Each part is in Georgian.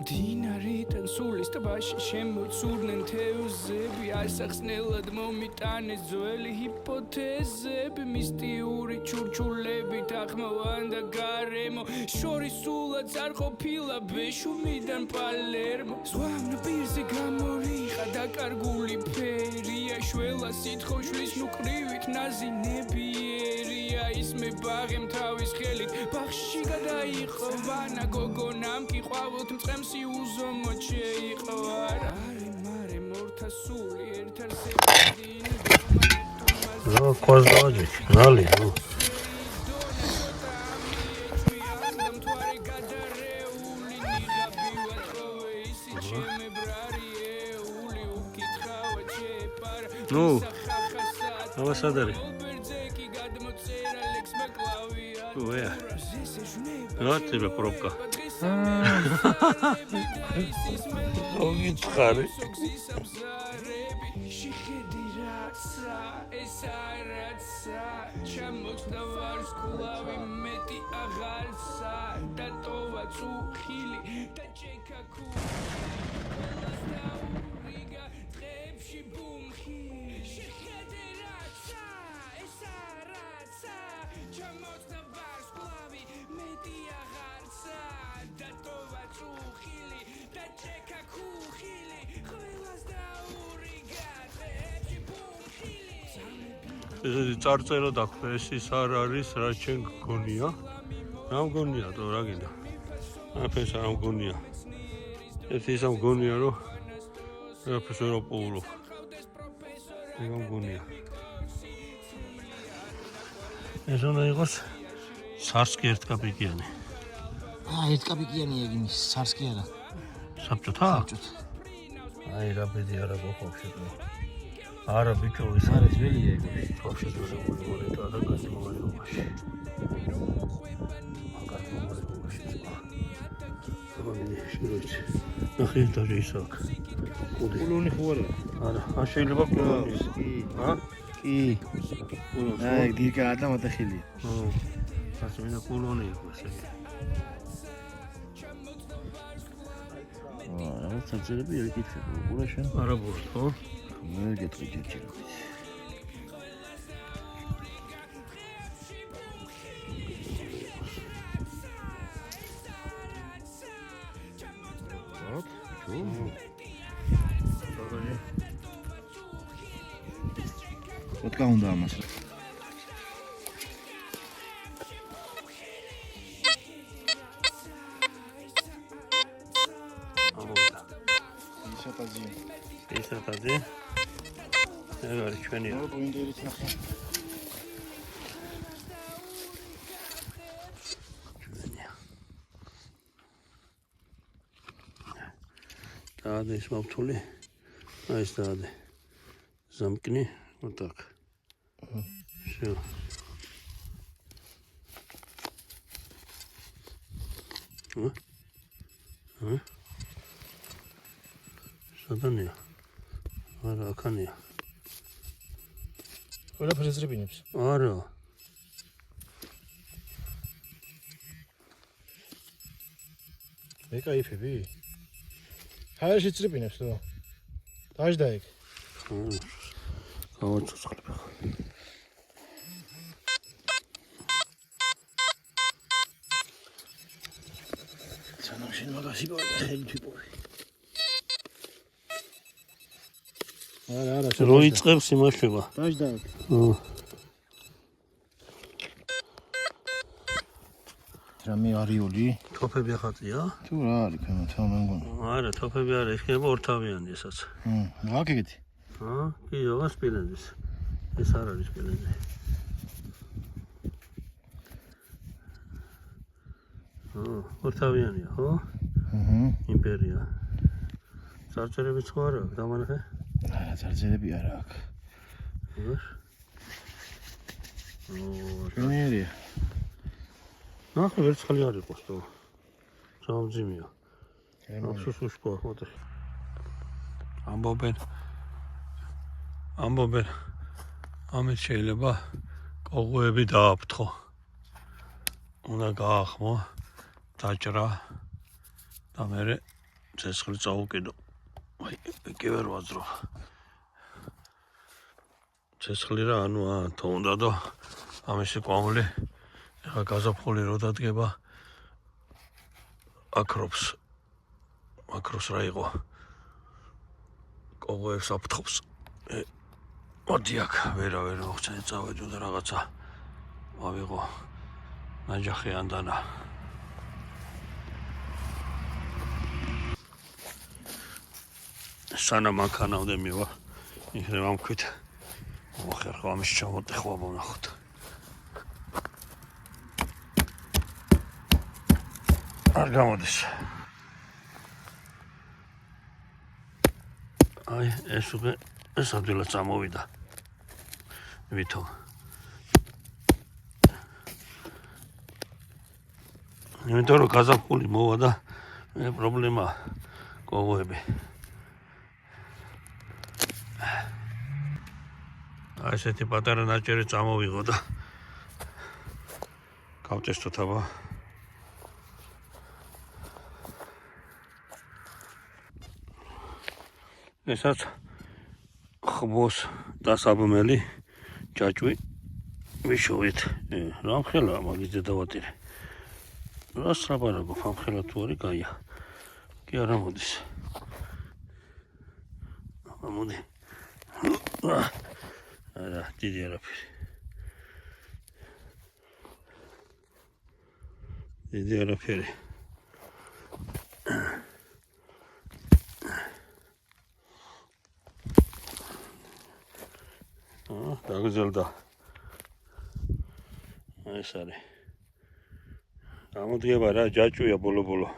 მდინარიდან სულის ტბაში შემოცურნენ თევზები ასახსნელად მომიტანეს ძველი ჰიპოთეზები მისტიური ჩურჩულებით ახმოვანდა გარემო შორის სულაც არ ყოფილა ბეშუმიდან პალერმო ზღვამ პირზე გამორიყა დაკარგული ფერია შველა სითხოვშვის ნუკრივით ნაზინებიერია ისმე ბაღემ თავის ხელით ბაღში გადაიყვანა გოგონამ კი ყვავილთ მწყემსი უზომოდ შეიყვარა მარე მორთასული ერთ არსებიდან No, quase nada, no. No, não é dali. Ué, não tive provca. Não me descare. ეს წარწერა დაქვეს ის არ არის რა ჩვენ გგონია რა მგონია თო რა გინდა აფეს რა მგონია ეს ის ამ გონია რომ აფეს რა პოულო რა მგონია ეს უნდა იყოს სარსკი ერთკაპიკიანი ერთკაპიკიანია გიმის სარსკი არა საბჭოთა აი რა ბედი არა გოხობშეთო არა ბიჭო ის არის ველია ეგ вообще тоже მონეტა და გასმოვარებაში მაგარ მომარებაში რომელი შეიძლება ნახე და ისაკ კულონი ხო არა შეიძლება კულონი კი აი დირკა ადამათა ხილია ასე მინდა კულონი იყოს ეს რა წაწერები ეკითხება კულაშენ არა ბურთ ხო მე გეტყვი ჯერჯერ What გაუნდა ამას? ისათაძე ეგ არის ჩვენია ბუინდერიც ნახე დაადე ის მავთული აი ეს დაადე замкни вот так всё სადანია არა აქანია ყველაფერს ზრებინებს არა ეკაიფები ჰაერში ზრებინებს თუ დაждდა ეგ გავაცოცხლებ სანამ შენ მაგას იპოვე ხელი თვიპოვე არა რო იწყებს იმაშება დაждდა ეგ რამე არიული თოფები ახატია თუ რა არის ქემა თამანგონა არა თოფები არა იქნება ორთავიანი ესაც რა გიგეთი კი რა სპილენძის ეს არ არის სპილენძი ორთავიანია ხო იმპერია წარწერებიც ხო არა დამანახე არა წარწერები არა აქვს შენიერია ნახე ვერცხალი არ იყოს თო სამძიმია აფსოს უშკო ხოთი ამბობენ ამით შეიძლება კოღოები დააფრთხო უნდა გაახმო დაჭრა და მერე ცეცხლი წავუკიდო. აი, კი ვერ ვაძრო. ცეცხლი რა, ანუ თუნდა და ამისი ყვავილი ეხა გაზაფხული რო დადგება აკრობს რა იყო კოღოებს აფრთხობს მოდი აქ ვერ მოხსენე წავედი და რაღაცა ავიღო ნაჯახი ანდანა სანამ მანქანამდე მივა იქნებ ამქვით მოხერხო ამის ჩამოტე ხო ვნახოთ არ გამოდის აი ეს ადვილად წამოვიდა ვითომ იმიტომ რომ გაზაფხული მოვა და პრობლემა კოღოები აი ესეთი პატარა ნაჭერი წამოვიღო და გავწესდოთ აბა ესაც ხბოს დასაბმელი ჭაჭვი ვიშოვით რამ ხელა მაგის დედავატირე რას ლაპარაკობ ამ ხელა თუ არის გაია კი არა მოდის მოდი არა დიდი არაფერი დაგზელდა ეს არის გამოდგება რა ჯაჭვია ბოლო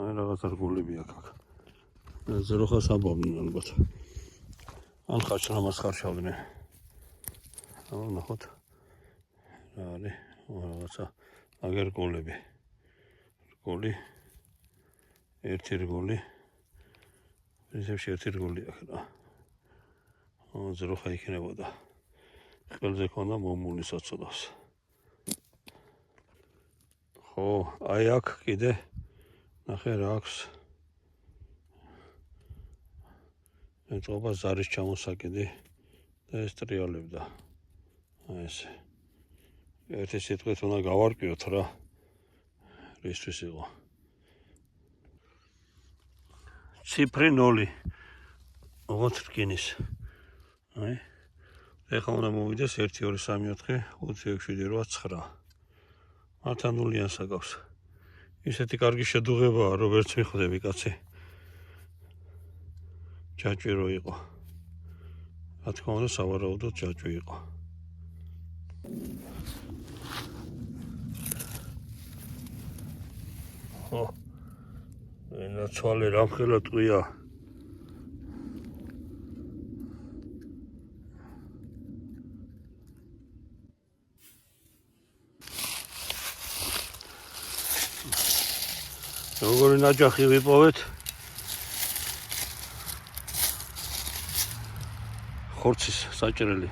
აი რაღაცა რგოლები აქ ზერო ხას აბავდნენ ალბათ ან ხარშრამას ხარშავდნენ აუ ნახოთ რა არის რაღაცა აგერ რგოლები ერთი რგოლი ისევ ერთი რგოლი აქ რა ზერო ხა იქნებოდა ხელზე ქონდა მომული საწოდავს ხო აი აქ კიდე ნახე რა აქვს ეწობა ზარის ჩამოსაკიდი და ეს ტრიალებდა აი ესე ერთი სიტყვით უნდა გავარკვიოთ რა რისთვის იყო ციფრი 0 ოღონდ რკინის აი ეხლა უნდა მოვიდეს 1 2 3 4 5 6 7 8 9 მართლა ნულიანს აკავს ისეთი კარგი შედუღებაა რომ ვერც მიხვდები კაცი ჯაჭვი რო იყო რა თქმა უნდა სავარაუდოდ ჯაჭვი იყო ხო ენა ცვალე რამხელა ტყვია როგორი ნაჯახი ვიპოვეთ ხორცის საჭრელი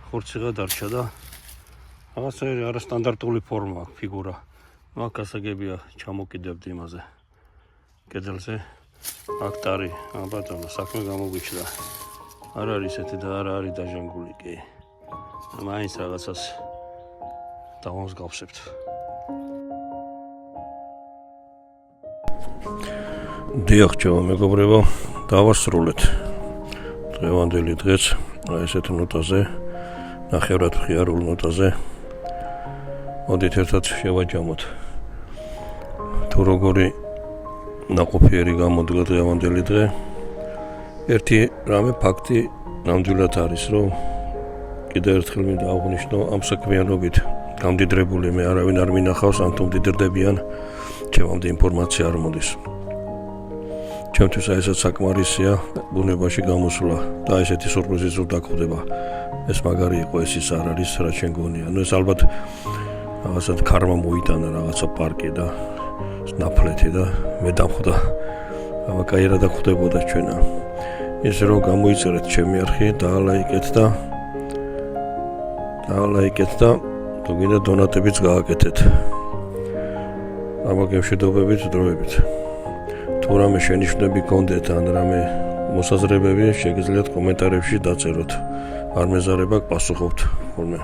ხორციღა დარჩა და რაღაცა არასტანდარტული ფორმა აქვს ფიგურა მაგ გასაგებია ჩამოკიდებდი იმაზე კედელზე აქ ტარი ბატონო საქმე გამოგვიჩნდა არ არის ესეთი და არ არის დაჟანგული კი მაინც რაღაცას დავამსგავსებთ დიახ ჩემო მეგობრებო დავასრულეთ დღევანდელი დღეს ესეთ ნოტაზე ნახევრად მხიარულ ნოტაზე მოდით ერთად შევაჯამოთ თუ როგორი ნაყოფიერი გამოდგა დღევანდელი დღე ერთი რამე ფაქტი ნამდვილად არის რომ კიდევ ერთხელ მინდა აღვნიშნო ამ საქმიანობით გამდიდრებული მე არავინ არ მინახავს ან თუ მდიდრდებიან ჩემამდე ინფორმაცია არ მოდის ჩემთვის ესეც საკმარისია ბუნებაში გამოსვლა და ესეთი სურპრიზი ზუსტ დაგხვდება ეს მაგარი იყო ეს ის არ არის რა შენ გონია ну ეს ალბათ რაღაცა ქარმა მოიტანა რაღაცა პარკი და ნაფლეთი და მე დამხვდა აბა კაირა დაგხვდებოდა ჩვენა ის რომ გამოიწერეთ ჩემი არხი და ლაიკეთ და თუ გინდა დონატებიც გააკეთეთ. ამაგ მშვიდობებით დროებით. თუ რამე შენიშვნები გქონდეთ ან რამე მოსაზრებები, შეგიძლიათ კომენტარებში დაწეროთ. არ მეზარება გპასუხობთ ხოლმე.